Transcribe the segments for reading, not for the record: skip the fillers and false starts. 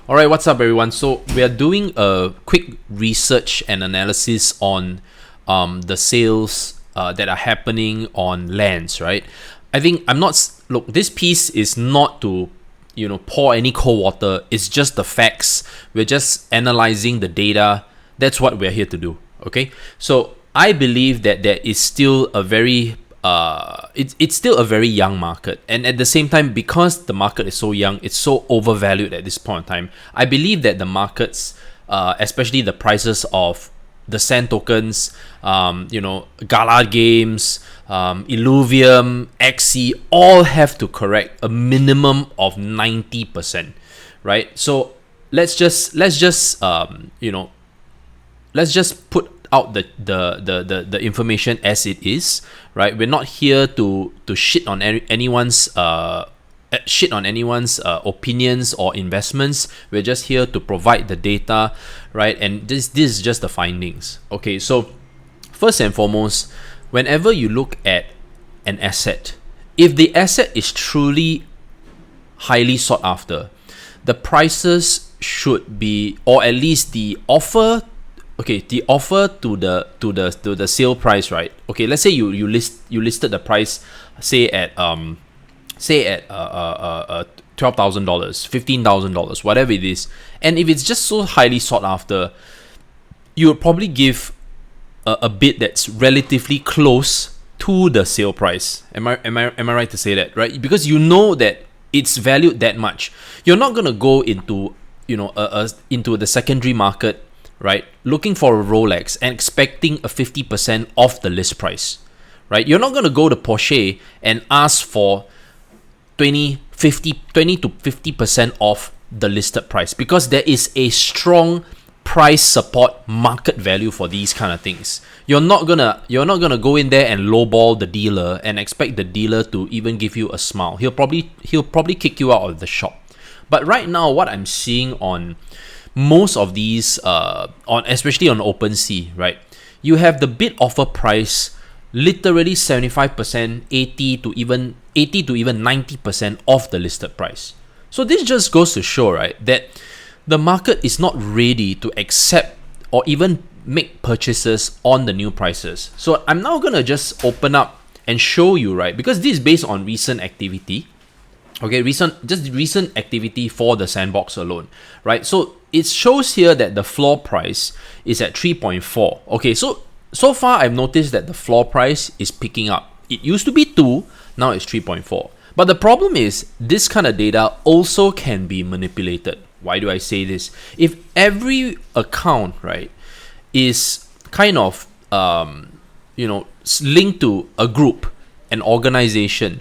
Alright, what's up everyone? So we are doing a quick research and analysis on the sales that are happening on lands, right? I think look, this piece is not to pour any cold water. It's just the facts. We're just analyzing the data. That's what we're here to do. Okay, so I believe that there is still a very it's still a very young market, and at the same time, because the market is so young, it's so overvalued at this point in time. I believe that the markets, especially the prices of the sand tokens, Gala Games, Illuvium, XC, all have to correct a minimum of 90%, right? So let's just put out the information as it is, right? We're not here to shit on anyone's opinions or investments. We're just here to provide the data, right? And this is just the findings. Okay, so first and foremost, whenever you look at an asset, if the asset is truly highly sought after, the prices should be, or at least the offer to the sale price, right? Okay, let's say you listed the price, say at $12,000, $15,000, whatever it is, and if it's just so highly sought after, you would probably give a bid that's relatively close to the sale price. Am I right to say that, right? Because you know that it's valued that much. You're not gonna go into into the secondary market, right, looking for a Rolex and expecting a 50% off the list price, right? You're not going to go to Porsche and ask for 20 to 50% off the listed price, because there is a strong price support market value for these kind of things. You're not gonna go in there and lowball the dealer and expect the dealer to even give you a smile. He'll probably kick you out of the shop. But right now, what I'm seeing on most of these, especially on OpenSea, right, you have the bid offer price literally 75%, 80 to even 90% off the listed price. So this just goes to show, right, that the market is not ready to accept or even make purchases on the new prices. So I'm now gonna just open up and show you, right, because this is based on recent activity. Okay, recent activity for the sandbox alone, right? So it shows here that the floor price is at 3.4. Okay, so far I've noticed that the floor price is picking up. It used to be 2, now it's 3.4. But the problem is this kind of data also can be manipulated. Why do I say this? If every account, right, is kind of linked to a group, an organization,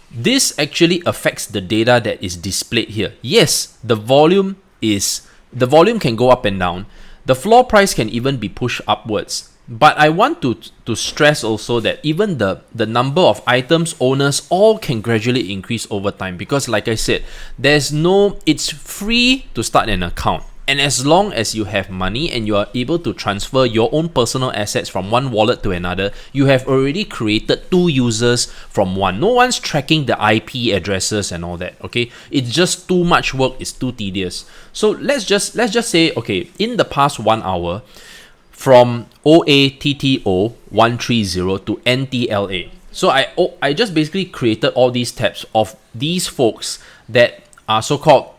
this actually affects the data that is displayed here. Yes, the volume can go up and down. The floor price can even be pushed upwards. But I want to stress also that even the number of items, owners, all can gradually increase over time, because like I said, it's free to start an account. And as long as you have money and you are able to transfer your own personal assets from one wallet to another, you have already created 2 users from one. No one's tracking the IP addresses and all that, okay? It's just too much work, it's too tedious. So let's just say, okay, in the past 1 hour, from OATTO 130 to NTLA. So I just basically created all these tabs of these folks that are so-called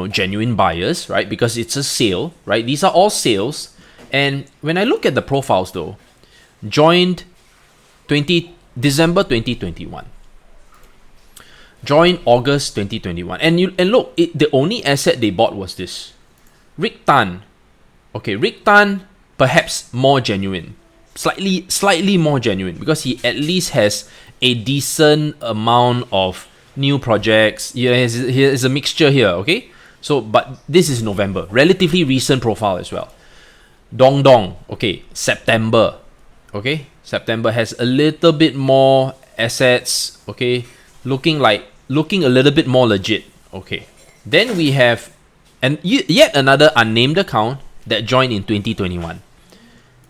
genuine buyers, right? Because it's a sale, right? These are all sales. And when I look at the profiles though, joined December 2021, joined August 2021, and look, the only asset they bought was this. Rick Tan. Okay, Rick Tan, perhaps more genuine, slightly more genuine, because he at least has a decent amount of new projects. Here's a mixture here, okay? So, but this is November, relatively recent profile as well. Dong Dong, okay, September, okay? September has a little bit more assets, okay? Looking a little bit more legit, okay? Then we have yet another unnamed account that joined in 2021.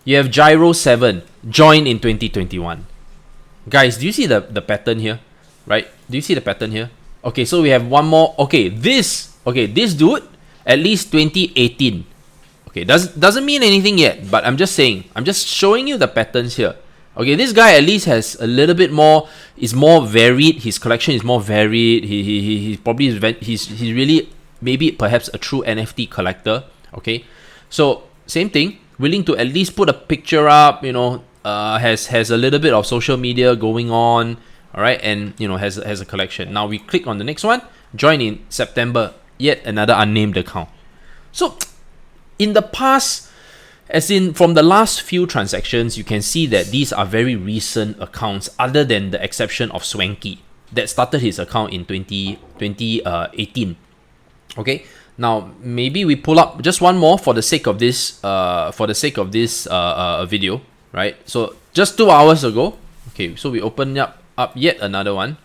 You have Gyro7, joined in 2021. Guys, do you see the pattern here? Right? Do you see the pattern here? Okay, so we have one more. Okay, this dude at least 2018. Okay, doesn't mean anything yet, but I'm just saying, I'm just showing you the patterns here. Okay, this guy at least has a little bit more, is more varied. His collection is more varied. He probably he's really maybe perhaps a true NFT collector. Okay, so same thing, willing to at least put a picture up, has a little bit of social media going on, all right, and has a collection. Now we click on the next one, join in September, yet another unnamed account. So in the past, as in from the last few transactions, you can see that these are very recent accounts, other than the exception of Swanky that started his account in 2018. Okay, now maybe we pull up just one more for the sake of this video, right? So just 2 hours ago, okay, so we open up yet another one.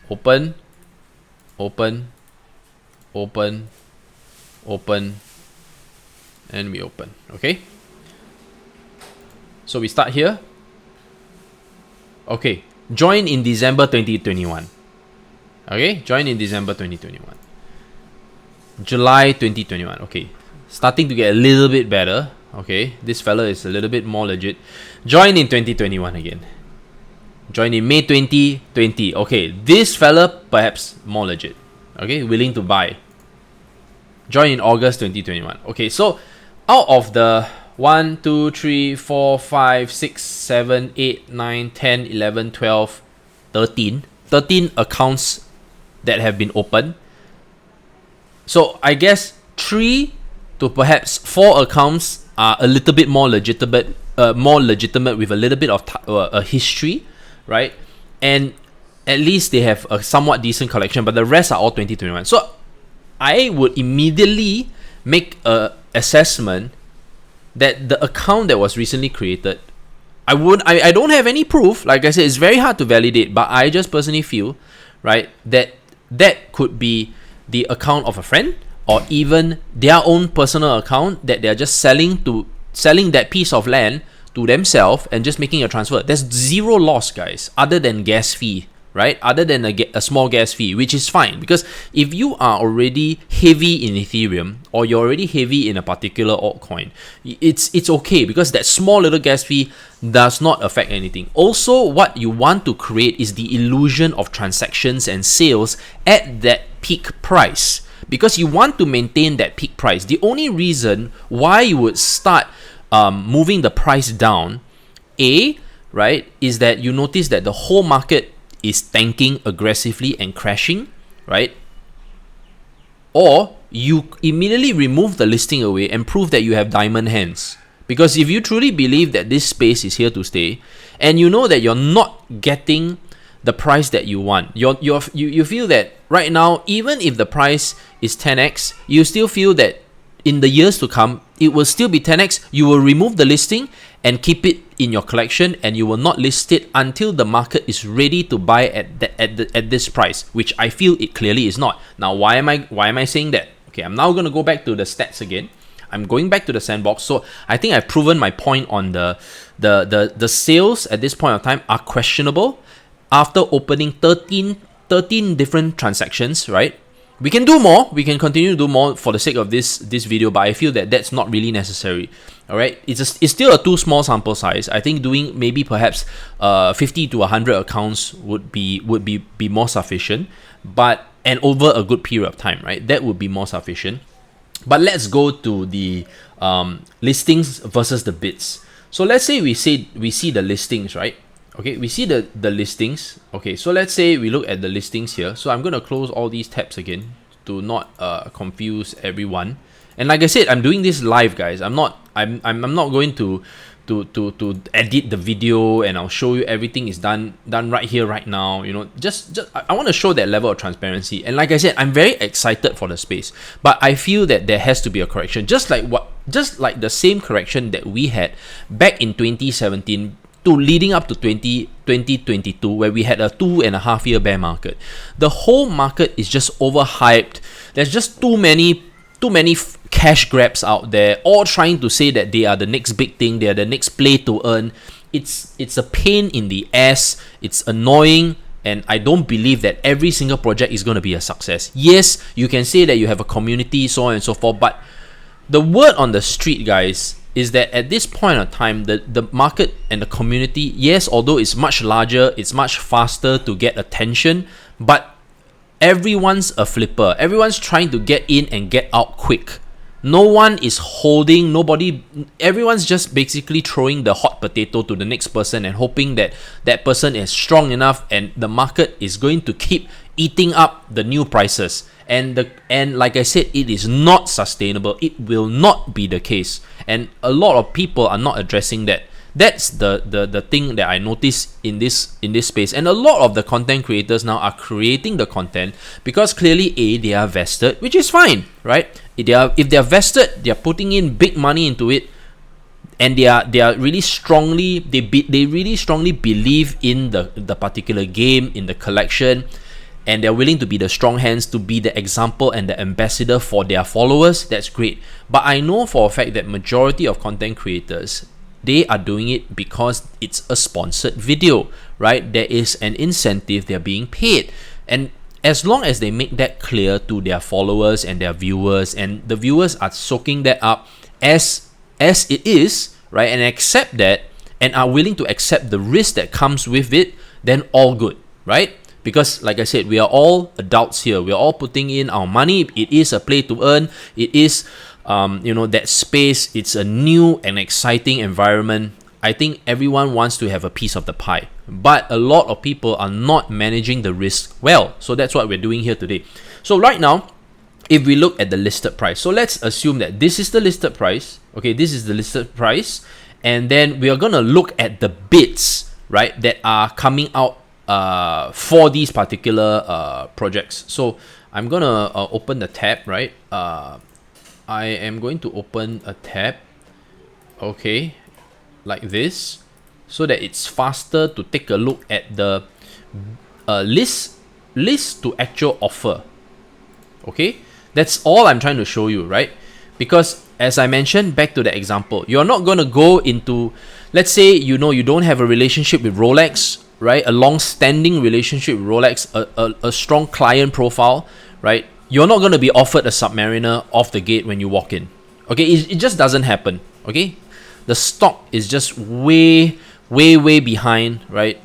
Open, and we open. Okay, so we start here. Okay, join in December 2021. Okay, join in December 2021. July 2021. Okay, starting to get a little bit better. Okay, this fella is a little bit more legit. Join in 2021 again. Join in May 2020. Okay, this fella perhaps more legit. Okay, willing to buy. Join in August 2021. Okay, so out of the 1, 2, 3, 4, 5, 6, 7, 8, 9, 10, 11, 12, 13 accounts that have been opened. So I guess 3 to perhaps 4 accounts are a little bit more legitimate with a little bit of a history, right? And at least they have a somewhat decent collection, but the rest are all 2021. So I would immediately make a assessment that the account that was recently created, I don't have any proof. Like I said, it's very hard to validate, but I just personally feel, right, that could be the account of a friend, or even their own personal account that they're just selling that piece of land to themselves and just making a transfer. There's zero loss, guys, other than gas fee, right? Other than a small gas fee, which is fine, because if you are already heavy in Ethereum, or you're already heavy in a particular altcoin, it's okay, because that small little gas fee does not affect anything. Also, what you want to create is the illusion of transactions and sales at that peak price, because you want to maintain that peak price. The only reason why you would start moving the price down, right, is that you notice that the whole market is tanking aggressively and crashing, right? Or you immediately remove the listing away and prove that you have diamond hands. Because if you truly believe that this space is here to stay, and you know that you're not getting the price that you want, you feel that right now, even if the price is 10x, you still feel that in the years to come, it will still be 10x. You will remove the listing and keep it in your collection, and you will not list it until the market is ready to buy at this price, which I feel it clearly is not. Now, why am I saying that? Okay, I'm now going to go back to the stats again. I'm going back to the sandbox. So I think I've proven my point on the sales at this point of time are questionable after opening 13 different transactions, right? We can do more. We can continue to do more for the sake of this video, but I feel that that's not really necessary. All right, it's still a too small sample size. I think doing maybe perhaps 50 to 100 accounts would be more sufficient, and over a good period of time, right? That would be more sufficient. But let's go to the listings versus the bids. So let's say we see the listings, right? Okay, we see the listings. Okay, so let's say we look at the listings here. So I'm going to close all these tabs again to not confuse everyone. And like I said, I'm doing this live, guys. I'm not going to edit the video and I'll show you everything is done right here, right now. Just I want to show that level of transparency. And like I said, I'm very excited for the space, but I feel that there has to be a correction, just like the same correction that we had back in 2017 to leading up to 2022, where we had a 2.5 year bear market. The whole market is just overhyped. There's just too many cash grabs out there, all trying to say that they are the next big thing, they are the next play to earn. It's a pain in the ass. It's annoying. and I don't believe that every single project is going to be a success. Yes, you can say that you have a community, so on and so forth, but the word on the street, guys, is that at this point of time, the market and the community, yes, although it's much larger, it's much faster to get attention, but everyone's a flipper. Everyone's trying to get in and get out quick. No one is holding, everyone's just basically throwing the hot potato to the next person and hoping that that person is strong enough and the market is going to keep eating up the new prices. And like I said, it is not sustainable. It will not be the case. And a lot of people are not addressing that. That's the thing that I notice in this space. And a lot of the content creators now are creating the content because clearly they are vested, which is fine, right? If they are vested, they are putting in big money into it, and they are really strongly they really strongly believe in the particular game, in the collection, and they're willing to be the strong hands, to be the example and the ambassador for their followers. That's great. But I know for a fact that majority of content creators, they are doing it because it's a sponsored video, right? There is an incentive, they're being paid. And as long as they make that clear to their followers and their viewers, and the viewers are soaking that up as it is, right, and accept that, and are willing to accept the risk that comes with it, then all good, right? Because like I said, we are all adults here. We are all putting in our money. It is a play to earn. It is that space. It's a new and exciting environment. I think everyone wants to have a piece of the pie, but a lot of people are not managing the risk well. So that's what we're doing here today. So right now, if we look at the listed price, so let's assume that this is the listed price. Okay, this is the listed price, and then we are gonna look at the bids, right, that are coming out for these particular projects. So I'm gonna open the tab, right? I am going to open a tab, okay, like this, so that it's faster to take a look at the list to actual offer. Okay, that's all I'm trying to show you, right? Because as I mentioned, back to the example, you're not going to go into, let's say, you don't have a relationship with Rolex, right? A long-standing relationship with Rolex, a strong client profile, right? You're not going to be offered a Submariner off the gate when you walk in. Okay, it just doesn't happen. Okay, the stock is just way behind, right?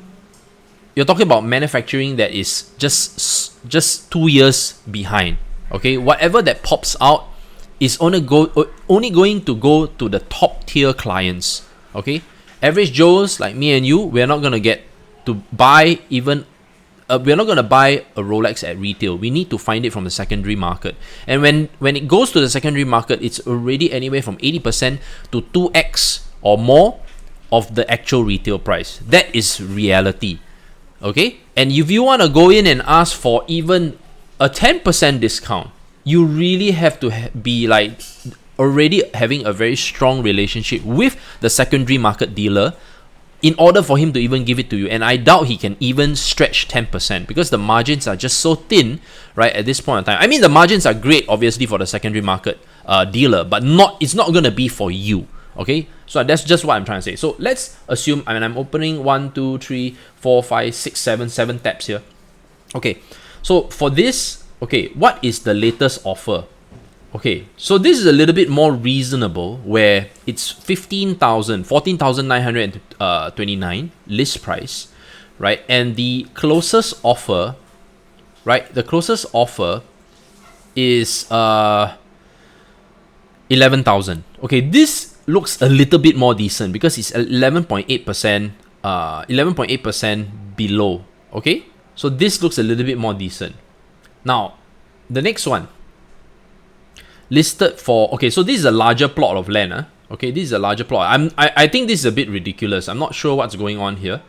You're talking about manufacturing that is just 2 years behind. Okay, whatever that pops out is only going to go to the top tier clients. Okay, average Joes like me and you, we're not gonna get to buy even. We're not gonna buy a Rolex at retail. We need to find it from the secondary market. And when it goes to the secondary market, it's already anywhere from 80% to 2x or more of the actual retail price. That is reality. Okay, and if you want to go in and ask for even a 10% discount, you really have to be like already having a very strong relationship with the secondary market dealer in order for him to even give it to you. And I doubt he can even stretch 10% because the margins are just so thin, right, at this point in time. I mean, the margins are great, obviously, for the secondary market dealer, but it's not going to be for you. Okay, so that's just what I'm trying to say. So let's assume, I'm opening 1, 2, 3, 4, 5, 6, 7 tabs here. Okay, so for this, okay, what is the latest offer? Okay, so this is a little bit more reasonable, where it's 14,929 list price, right? And the closest offer, right? The closest offer is 11,000. Okay, this looks a little bit more decent because it's 11.8% below. Okay, so this looks a little bit more decent. Now, the next one, listed for, okay, so this is a larger plot of land. Okay, this is a larger plot. I think this is a bit ridiculous. I'm not sure what's going on here,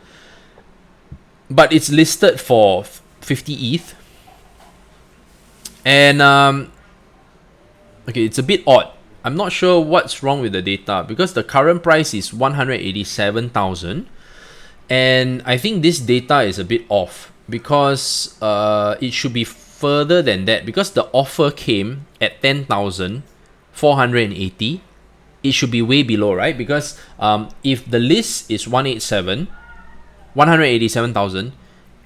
but it's listed for 50 ETH, and okay, it's a bit odd. I'm not sure what's wrong with the data because the current price is 187,000, and I think this data is a bit off because it should be further than that, because the offer came at 10,480. It should be way below, right? Because if the list is 187,000,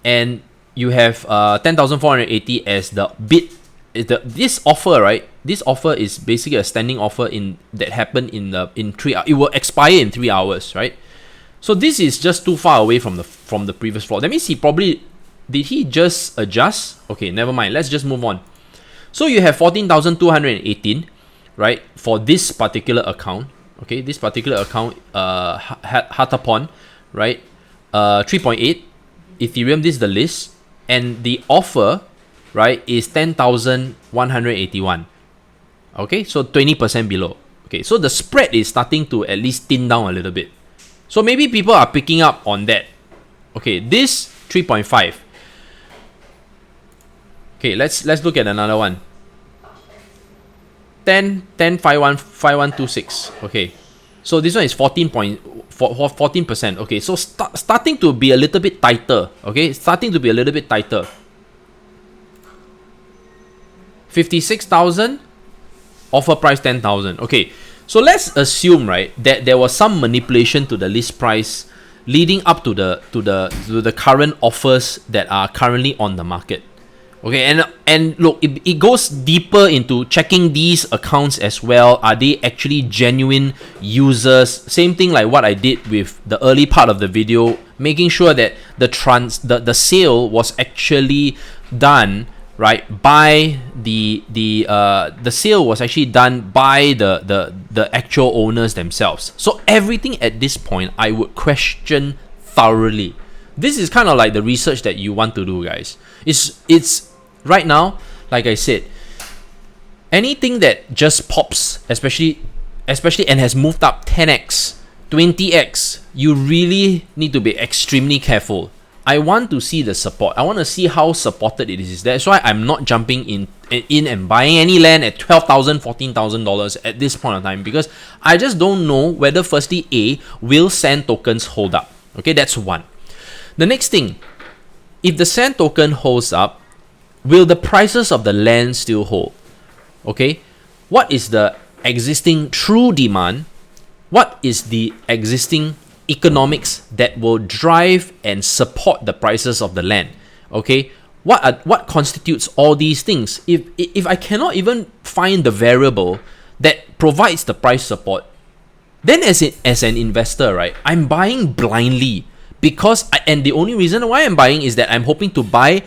and you have 10,480 as the bid. This offer, right? This offer is basically a standing offer that happened in 3 hours. It will expire in 3 hours, right? So this is just too far away from the previous floor. That means did he just adjust? Okay, never mind. Let's just move on. So you have 14,218, right, for this particular account. Okay, this particular account, Hatapon, right, 3.8 Ethereum. This is the list, and the offer, right, is 10,181. Okay, so 20% below. Okay, so the spread is starting to at least thin down a little bit. So maybe people are picking up on that. Okay, this 3.5. Okay, let's look at another one. 5126. Okay, so this one is 14%. Okay, so starting to be a little bit tighter. Okay, starting to be a little bit tighter. 56,000, offer price 10,000. Okay, so let's assume, right, that there was some manipulation to the list price leading up to the current offers that are currently on the market. Okay, and look, it goes deeper into checking these accounts as well. Are they actually genuine users? Same thing like what I did with the early part of the video, making sure that the sale was actually done, right, by the sale was actually done by the actual owners themselves. So everything at this point I would question thoroughly. This is kind of like the research that you want to do, guys. It's right now, like I said, anything that just pops, especially and has moved up 10x, 20x, you really need to be extremely careful. I want to see the support. I want to see how supported it is. That's why I'm not jumping in and buying any land at $12,000, $14,000 at this point of time, because I just don't know whether, firstly, will SAND tokens hold up. Okay, that's one. The next thing, if the SAND token holds up, will the prices of the land still hold? Okay, what is the existing true demand? What is the existing economics that will drive and support the prices of the land? Okay, what constitutes all these things? If I cannot even find the variable that provides the price support, then as an investor, right, I'm buying blindly, because and the only reason why I'm buying is that I'm hoping to buy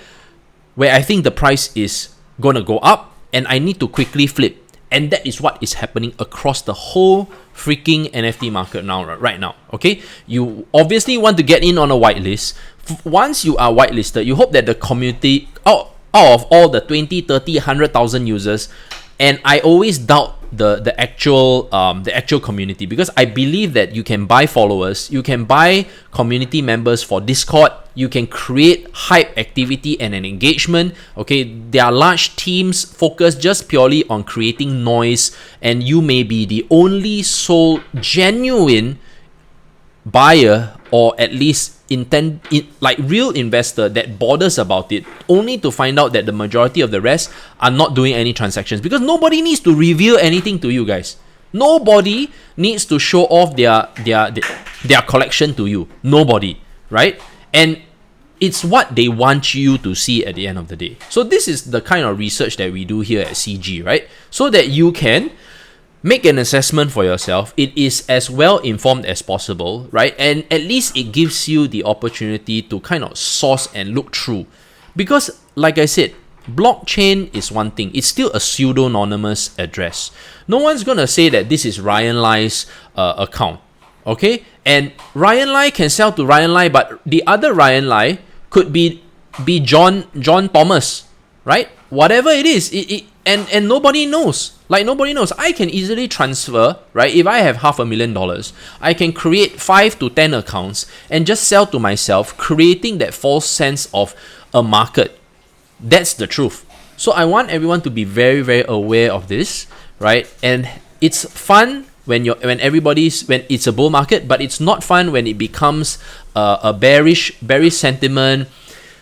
where I think the price is gonna go up and I need to quickly flip. And that is what is happening across the whole freaking NFT market right now. Okay, you obviously want to get in on a whitelist. Once you are whitelisted, you hope that the community, out of all the 20, 30, 100,000 users, and I always doubt the actual community, because I believe that you can buy followers, you can buy community members for Discord, you can create hype, activity, and an engagement. Okay, there are large teams focused just purely on creating noise, and you may be the only sole genuine buyer, or at least real investor that bothers about it, only to find out that the majority of the rest are not doing any transactions, because nobody needs to reveal anything to you guys. Nobody needs to show off their collection to you. Nobody, right? And it's what they want you to see at the end of the day. So this is the kind of research that we do here at CG, right? So that you can make an assessment for yourself. It is as well informed as possible, right? And at least it gives you the opportunity to kind of source and look through. Because, like I said, blockchain is one thing. It's still a pseudo-anonymous address. No one's going to say that this is Ryan Lai's account, okay? And Ryan Lai can sell to Ryan Lai, but the other Ryan Lai could be John Thomas, right? Whatever it is, and nobody knows. Like, nobody knows. I can easily transfer, right? If I have $500,000, I can create 5 to 10 accounts and just sell to myself, creating that false sense of a market. That's the truth. So I want everyone to be very, very aware of this, right? And it's fun when it's a bull market, but it's not fun when it becomes a bearish sentiment.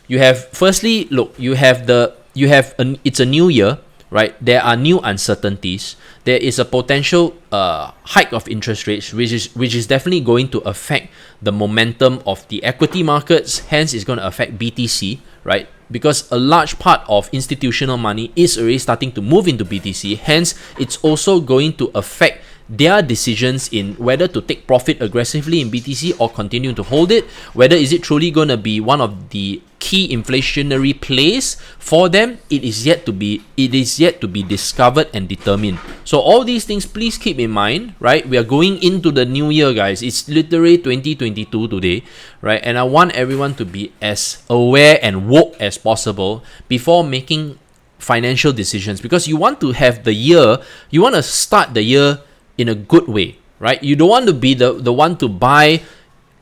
You have, firstly, look, it's a new year, right? There are new uncertainties. There is a potential hike of interest rates, which is definitely going to affect the momentum of the equity markets. Hence, it's going to affect BTC, right? because a large part of institutional money is already starting to move into BTC. Hence, it's also going to affect their decisions in whether to take profit aggressively in BTC or continue to hold it. Whether is it truly going to be one of the key inflationary plays for them, it is yet to be discovered and determined. So all these things, please keep in mind, right? We are going into the new year, guys. It's literally 2022 today, right? And I want everyone to be as aware and woke as possible before making financial decisions, because you want to have the year, you want to start the year in a good way, right? You don't want to be the one to buy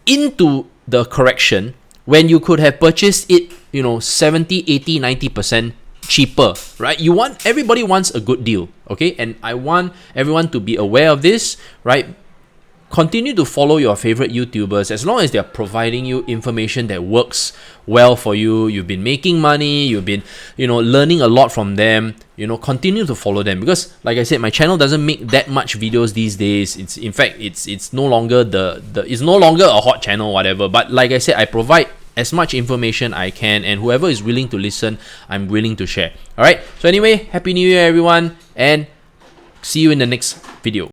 into the correction when you could have purchased it, 70, 80, 90% cheaper, right? Everybody wants a good deal, okay? And I want everyone to be aware of this, right? Continue to follow your favorite YouTubers as long as they're providing you information that works well for you. You've been making money, you've been, learning a lot from them. Continue to follow them, because like I said, my channel doesn't make that much videos these days. It's no longer it's no longer a hot channel, whatever. But like I said, I provide as much information I can, and whoever is willing to listen, I'm willing to share. All right. So anyway, Happy New Year, everyone, and see you in the next video.